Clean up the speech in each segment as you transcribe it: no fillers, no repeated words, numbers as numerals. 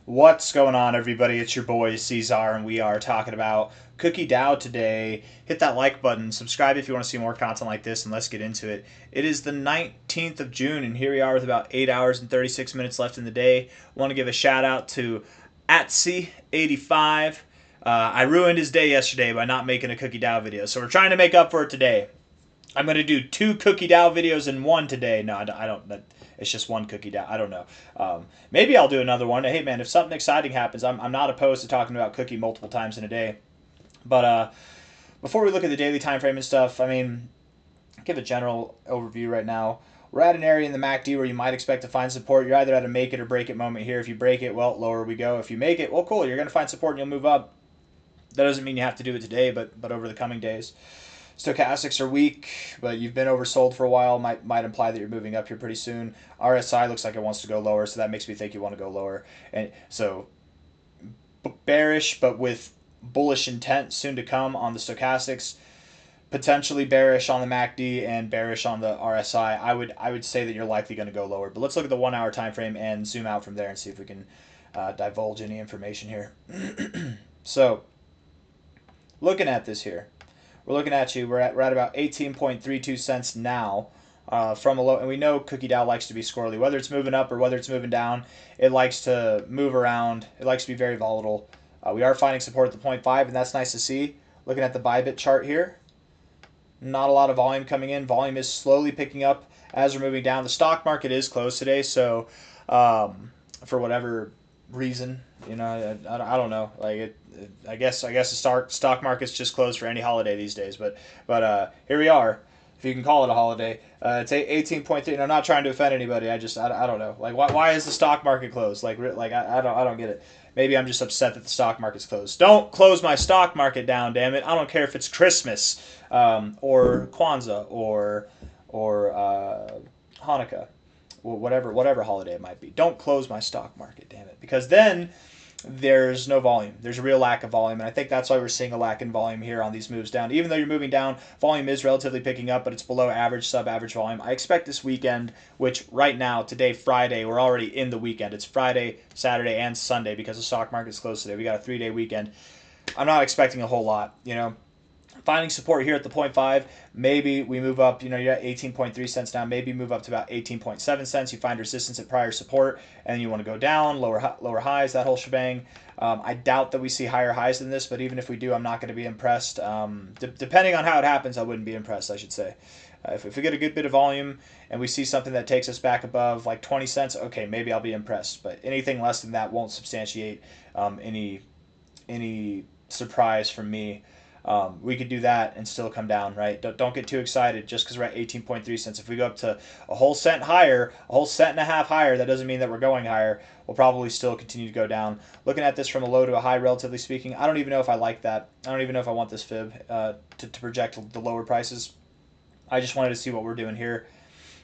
What's going on, everybody? It's your boy C-Zar, and we are talking about Cookie DAO today. Hit that like button, subscribe if you want to see more content like this, and let's get into it. It is the 19th of June, and here we are with about 8 hours and 36 minutes left in the day. I want to give a shout out to Atsy85. I ruined his day yesterday by not making a Cookie DAO video, so we're trying to make up for it today. I'm going to do 2 Cookie DAO videos in one today. No, I don't. It's just 1 Cookie DAO. I don't know. Maybe I'll do another one. Hey, man, if something exciting happens, I'm not opposed to talking about Cookie multiple times in a day. But before we look at the daily time frame and stuff, I mean, give a general overview right now. We're at an area in the MACD where you might expect to find support. You're either at a make it or break it moment here. If you break it, well, lower we go. If you make it, well, cool. You're going to find support and you'll move up. That doesn't mean you have to do it today, but over the coming days. Stochastics are weak, but you've been oversold for a while. Might imply that you're moving up here pretty soon. RSI looks like it wants to go lower, so that makes me think you want to go lower. And so bearish, but with bullish intent soon to come on the stochastics. Potentially bearish on the MACD and bearish on the RSI. I would say that you're likely going to go lower. But let's look at the 1 hour time frame and zoom out from there and see if we can divulge any information here. So looking at this here. We're looking at you. We're at about 18.32 cents now from a low. And we know Cookie DAO likes to be squirrely. Whether it's moving up or whether it's moving down, it likes to move around. It likes to be very volatile. We are finding support at the 0.5, and that's nice to see. Looking at the Bybit chart here, not a lot of volume coming in. Volume is slowly picking up as we're moving down. The stock market is closed today, so for whatever reason, I don't know. Like I guess the stock market's just closed for any holiday these days. But here we are, if you can call it a holiday. It's 18.3. And I'm not trying to offend anybody. I don't know. Like why is the stock market closed? I don't get it. Maybe I'm just upset that the stock market's closed. Don't close my stock market down, damn it. I don't care if it's Christmas or Kwanzaa or Hanukkah. Whatever holiday it might be. Don't close my stock market, damn it. Because then there's no volume. There's a real lack of volume, and I think that's why we're seeing a lack in volume here on these moves down. Even though you're moving down, volume is relatively picking up, but it's below average, sub-average volume. I expect this weekend, which right now, today, Friday, we're already in the weekend. It's Friday, Saturday, and Sunday because the stock market's closed today. We got a 3-day weekend. I'm not expecting a whole lot, Finding support here at the 0.5, maybe we move up, you're at 18.3 cents now, maybe move up to about 18.7 cents. You find resistance at prior support, and you want to go down, lower highs, that whole shebang. I doubt that we see higher highs than this, but even if we do, I'm not going to be impressed. Depending on how it happens, I wouldn't be impressed, I should say. If we get a good bit of volume and we see something that takes us back above like 20 cents, okay, maybe I'll be impressed. But anything less than that won't substantiate any surprise from me. We could do that and still come down, right? Don't get too excited just because we're at 18.3 cents. If we go up to a whole cent higher, a whole cent and a half higher, that doesn't mean that we're going higher. We'll probably still continue to go down. Looking at this from a low to a high, relatively speaking, I don't even know if I like that. I don't even know if I want this fib to project the lower prices. I just wanted to see what we're doing here.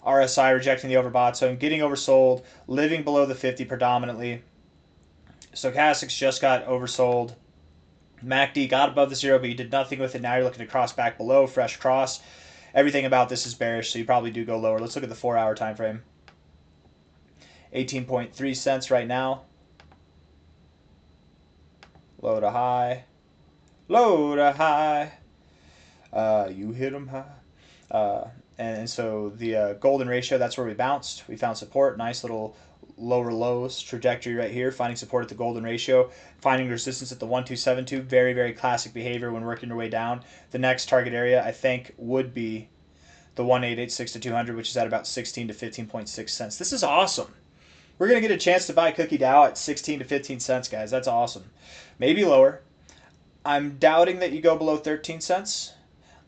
RSI rejecting the overbought zone, getting oversold, living below the 50 predominantly. Stochastics just got oversold. MACD got above the 0, but you did nothing with it. Now you're looking to cross back below, fresh cross. Everything about this is bearish, so you probably do go lower. Let's look at the 4 hour time frame. 18.3 cents right now. Low to high. Low to high. You hit them high. And so the golden ratio, that's where we bounced. We found support. Nice little lower lows trajectory right here, finding support at the golden ratio, finding resistance at the 1272. Very, very classic behavior when working your way down. The next target area, I think, would be the 1886 to 200, which is at about 16 to 15.6 cents. This is awesome. We're going to get a chance to buy Cookie DAO at 16 to 15 cents, guys. That's awesome. Maybe lower. I'm doubting that you go below 13 cents.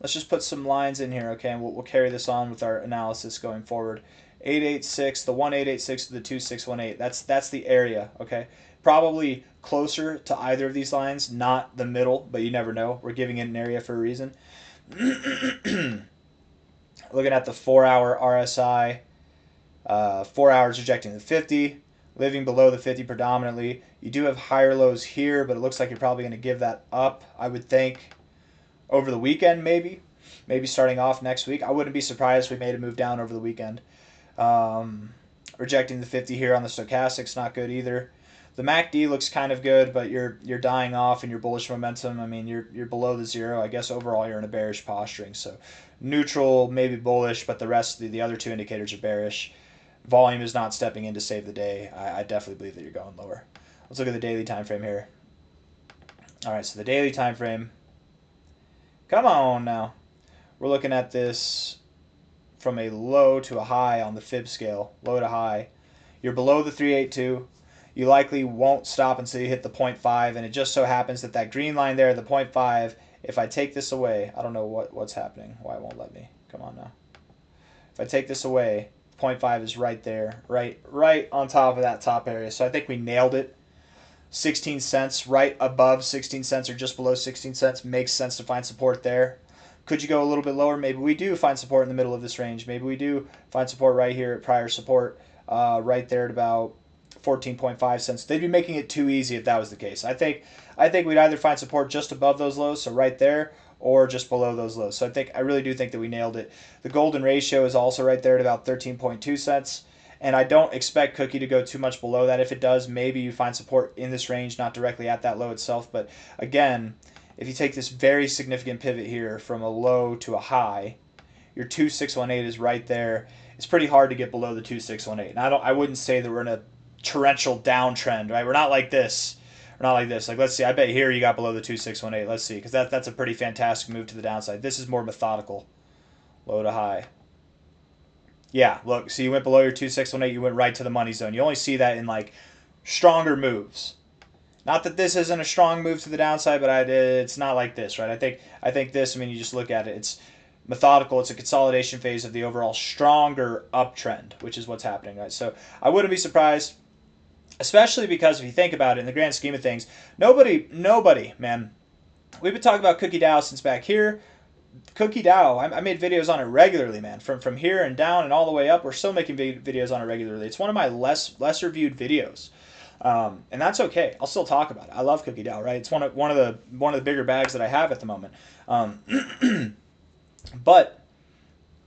Let's just put some lines in here, okay, and we'll carry this on with our analysis going forward. 886, the 1886 to the 2618. That's the area, okay? Probably closer to either of these lines, not the middle, but you never know. We're giving it an area for a reason. Looking at the 4 hour RSI, 4 hours rejecting the 50, living below the 50 predominantly. You do have higher lows here, but it looks like you're probably going to give that up, I would think, over the weekend maybe starting off next week. I wouldn't be surprised if we made a move down over the weekend. Rejecting the 50 here on the stochastics, not good either. The MACD looks kind of good, but you're dying off in your bullish momentum. I mean, you're below the zero. I guess overall you're in a bearish posturing. So neutral, maybe bullish, but the rest, the other two indicators are bearish. Volume is not stepping in to save the day. I definitely believe that you're going lower. Let's look at the daily time frame here. All right, so the daily time frame. Come on now. We're looking at this from a low to a high on the fib scale, low to high. You're below the 382. You likely won't stop until you hit the 0.5, and it just so happens that that green line there, the 0.5, if I take this away, I don't know what's happening, why it won't let me. Come on now. If I take this away, 0.5 is right there, right on top of that top area. So I think we nailed it. 16 cents, right above 16 cents or just below 16 cents, makes sense to find support there. Could you go a little bit lower? Maybe we do find support in the middle of this range. Maybe we do find support right here at prior support, right there at about 14.5 cents. They'd be making it too easy if that was the case. I think we'd either find support just above those lows, so right there, or just below those lows. So I really do think that we nailed it. The golden ratio is also right there at about 13.2 cents. And I don't expect Cookie to go too much below that. If it does, maybe you find support in this range, not directly at that low itself. But again, if you take this very significant pivot here from a low to a high, your 2618 is right there. It's pretty hard to get below the 2618. And I wouldn't say that we're in a torrential downtrend, right? We're not like this. We're not like this. Like, let's see. I bet here you got below the 2618. Let's see, because that's a pretty fantastic move to the downside. This is more methodical, low to high. Yeah, look, so you went below your 2618, you went right to the money zone. You only see that in like stronger moves. Not that this isn't a strong move to the downside, but it's not like this, right? I think this, I mean, you just look at it, it's methodical. It's a consolidation phase of the overall stronger uptrend, which is what's happening, right? So I wouldn't be surprised, especially because if you think about it, in the grand scheme of things, nobody, man, we've been talking about Cookie DAO since back here. Cookie DAO, I made videos on it regularly, man. From here and down and all the way up, we're still making videos on it regularly. It's one of my lesser viewed videos, and that's okay. I'll still talk about it. I love Cookie DAO, right? It's one of the bigger bags that I have at the moment. But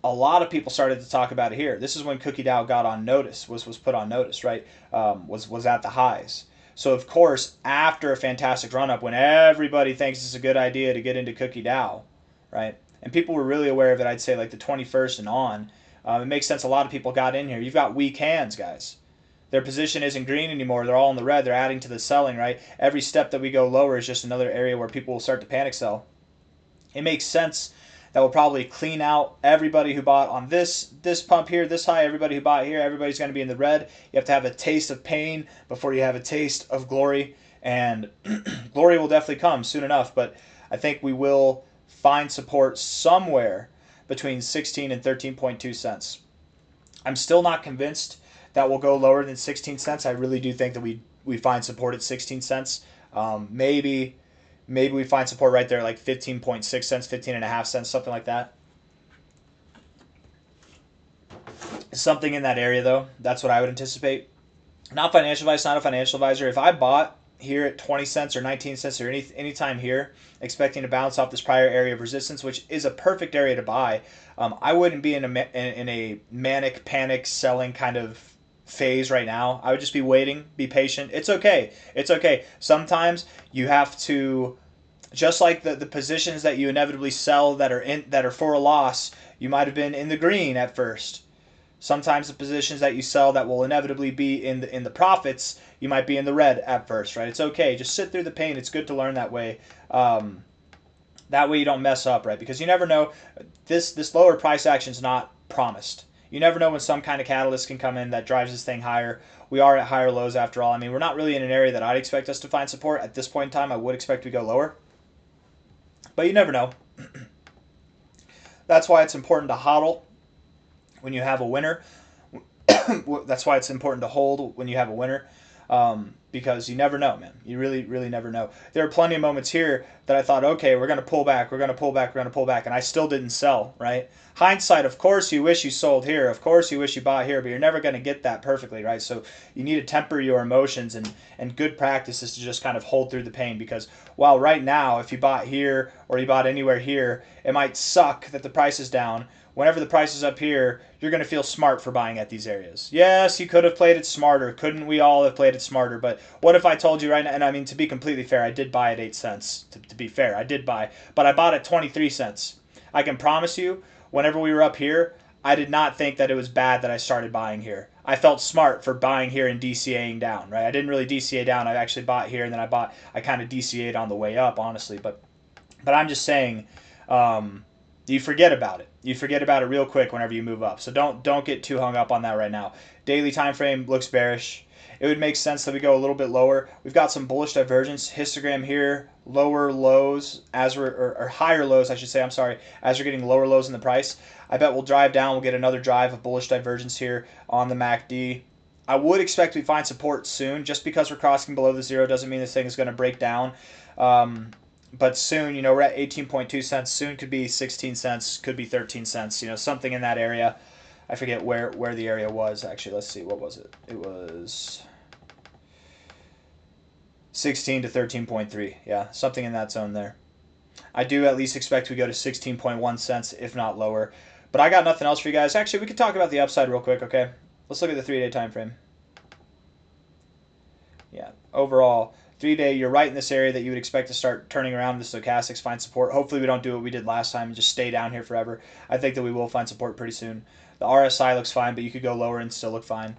a lot of people started to talk about it here. This is when Cookie DAO got on notice, was put on notice, right? Was at the highs. So of course, after a fantastic run up, when everybody thinks it's a good idea to get into Cookie DAO, right? And people were really aware of it, I'd say like the 21st and on. It makes sense a lot of people got in here. You've got weak hands, guys. Their position isn't green anymore. They're all in the red. They're adding to the selling, right? Every step that we go lower is just another area where people will start to panic sell. It makes sense that will probably clean out everybody who bought on this pump here, this high, everybody who bought here, everybody's going to be in the red. You have to have a taste of pain before you have a taste of glory. And glory will definitely come soon enough, but I think we will find support somewhere between 16 and 13.2 cents. I'm still not convinced that we'll go lower than 16 cents. I really do think that we find support at 16 cents. Maybe we find support right there, like 15.6 cents, 15.5 cents, something like that. Something in that area, though. That's what I would anticipate. Not financial advice, not a financial advisor. If I bought here at 20 cents or 19 cents or any time here, expecting to bounce off this prior area of resistance, which is a perfect area to buy, I wouldn't be in a manic panic selling kind of phase right now. I would just be waiting, be patient. It's okay. It's okay. Sometimes you have to, just like the positions that you inevitably sell that are for a loss, you might have been in the green at first. Sometimes the positions that you sell that will inevitably be in the profits, you might be in the red at first, right? It's okay. Just sit through the pain. It's good to learn that way. That way you don't mess up, right? Because you never know. This lower price action is not promised. You never know when some kind of catalyst can come in that drives this thing higher. We are at higher lows after all. I mean, we're not really in an area that I'd expect us to find support. At this point in time, I would expect we go lower. But you never know. That's why it's important to HODL when you have a winner. That's why it's important to hold when you have a winner. Because you never know, man. You really, really never know. There are plenty of moments here that I thought, okay, we're going to pull back, and I still didn't sell, right? Hindsight, of course, you wish you sold here. Of course, you wish you bought here, but you're never going to get that perfectly, right? So you need to temper your emotions, and good practice is to just kind of hold through the pain, because while right now, if you bought here or you bought anywhere here, it might suck that the price is down. whenever the price is up here, you're going to feel smart for buying at these areas. Yes, you could have played it smarter. Couldn't we all have played it smarter? But what if I told you right now, and I mean, to be completely fair, I did buy at 8 cents. To be fair, I did buy, but I bought at 23 cents. I can promise you, whenever we were up here, I did not think that it was bad that I started buying here. I felt smart for buying here and DCAing down, right? I didn't really DCA down. I actually bought here, and then I kind of DCA'd on the way up, honestly. But I'm just saying, you forget about it. You forget about it real quick whenever you move up. So don't get too hung up on that right now. Daily time frame looks bearish. It would make sense that we go a little bit lower. We've got some bullish divergence. Histogram here, lower lows as we're, or higher lows, I should say, I'm sorry, as we're getting lower lows in the price. I bet we'll drive down. We'll get another drive of bullish divergence here on the MACD. I would expect we find support soon. Just because we're crossing below the zero doesn't mean this thing is going to break down. But soon, you know, we're at 18.2 cents. Soon could be 16 cents, could be 13 cents, you know, something in that area. I forget where the area was, actually. Let's see, what was it? It was 16 to 13.3. Yeah, something in that zone there. I do at least expect we go to 16.1 cents, if not lower. But I got nothing else for you guys. Actually, we could talk about the upside real quick, okay? Let's look at the 3-day time frame. Yeah, overall, 3-day, you're right in this area that you would expect to start turning around. The stochastics find support. Hopefully we don't do what we did last time and just stay down here forever. I think that we will find support pretty soon. The RSI looks fine, but you could go lower and still look fine.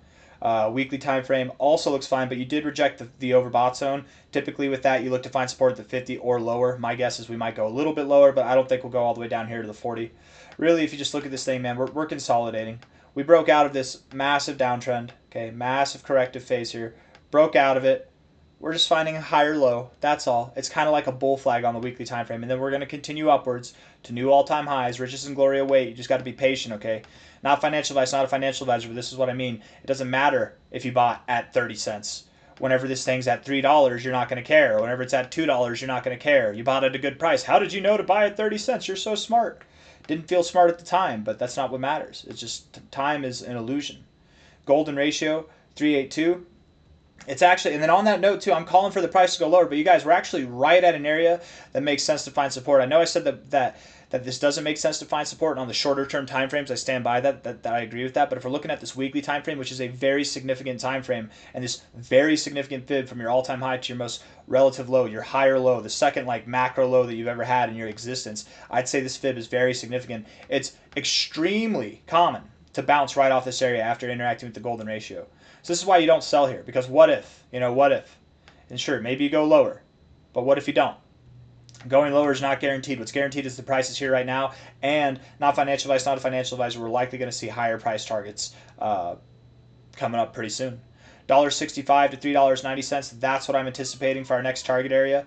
Weekly time frame also looks fine, but you did reject the overbought zone. Typically with that, you look to find support at the 50 or lower. My guess is we might go a little bit lower, but I don't think we'll go all the way down here to the 40. Really, if you just look at this thing, man, we're consolidating. We broke out of this massive downtrend, okay, massive corrective phase here. Broke out of it. We're just finding a higher low. That's all. It's kind of like a bull flag on the weekly time frame, and then we're going to continue upwards to new all-time highs. Riches and glory await. You just got to be patient, okay? Not financial advice, not a financial advisor, but this is what I mean. It doesn't matter if you bought at 30 cents. Whenever this thing's at $3, you're not going to care. Whenever it's at $2, you're not going to care. You bought at a good price. How did you know to buy at 30 cents? You're so smart. Didn't feel smart at the time, but that's not what matters. It's just time is an illusion. Golden ratio, 382. It's actually, and then on that note too, I'm calling for the price to go lower, but you guys, we're actually right at an area that makes sense to find support. I know I said that this doesn't make sense to find support, and on the shorter term time frames, I stand by that I agree with that. But if we're looking at this weekly time frame, which is a very significant time frame, and this very significant fib from your all-time high to your most relative low, your higher low, the second like macro low that you've ever had in your existence, I'd say this fib is very significant. It's extremely common to bounce right off this area after interacting with the golden ratio. So this is why you don't sell here, because what if? You know, what if? And sure, maybe you go lower, but what if you don't? Going lower is not guaranteed. What's guaranteed is the price is here right now, and not financial advice, not a financial advisor. We're likely going to see higher price targets coming up pretty soon. $1.65 to $3.90. That's what I'm anticipating for our next target area.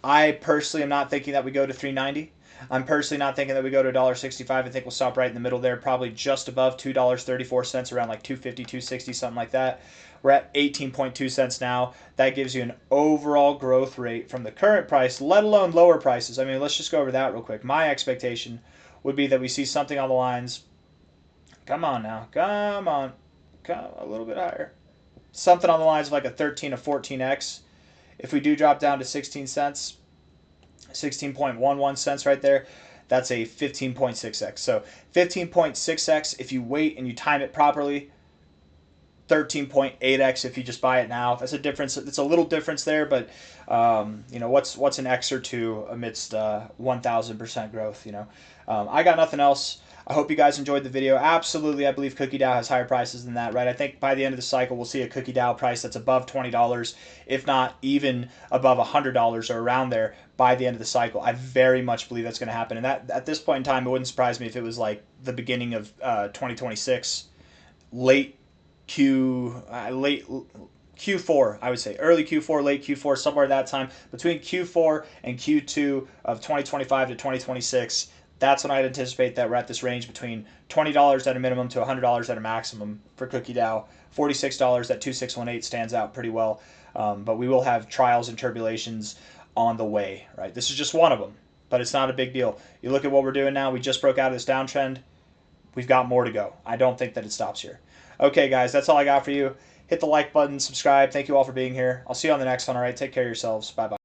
I personally am not thinking that we go to $3.90. I'm personally not thinking that we go to $1.65. I think we'll stop right in the middle there, probably just above $2.34, around like $2.50, $2.60, something like that. We're at 18.2 cents now. That gives you an overall growth rate from the current price, let alone lower prices. I mean, let's just go over that real quick. My expectation would be that we see something on the lines. Come on now. Come on. Come a little bit higher. Something on the lines of like a 13 to 14x. If we do drop down to 16 cents, 16.11 cents right there, that's a 15.6x. So 15.6x if you wait and you time it properly, 13.8x if you just buy it now. That's a difference. It's a little difference there, but you know, what's an x or two amidst 1,000% growth, you know. I got nothing else. I hope you guys enjoyed the video. Absolutely, I believe Cookie DAO has higher prices than that, right? I think by the end of the cycle, we'll see a Cookie DAO price that's above $20, if not even above $100 or around there by the end of the cycle. I very much believe that's going to happen. And that at this point in time, it wouldn't surprise me if it was like the beginning of 2026, late Q4, I would say. Early Q4, late Q4, somewhere at that time. Between Q4 and Q2 of 2025 to 2026, that's when I'd anticipate that we're at this range between $20 at a minimum to $100 at a maximum for Cookie DAO. $46 at 2618 stands out pretty well. But we will have trials and tribulations on the way, right? This is just one of them, but it's not a big deal. You look at what we're doing now. We just broke out of this downtrend. We've got more to go. I don't think that it stops here. Okay, guys, that's all I got for you. Hit the like button, subscribe. Thank you all for being here. I'll see you on the next one, all right? Take care of yourselves. Bye-bye.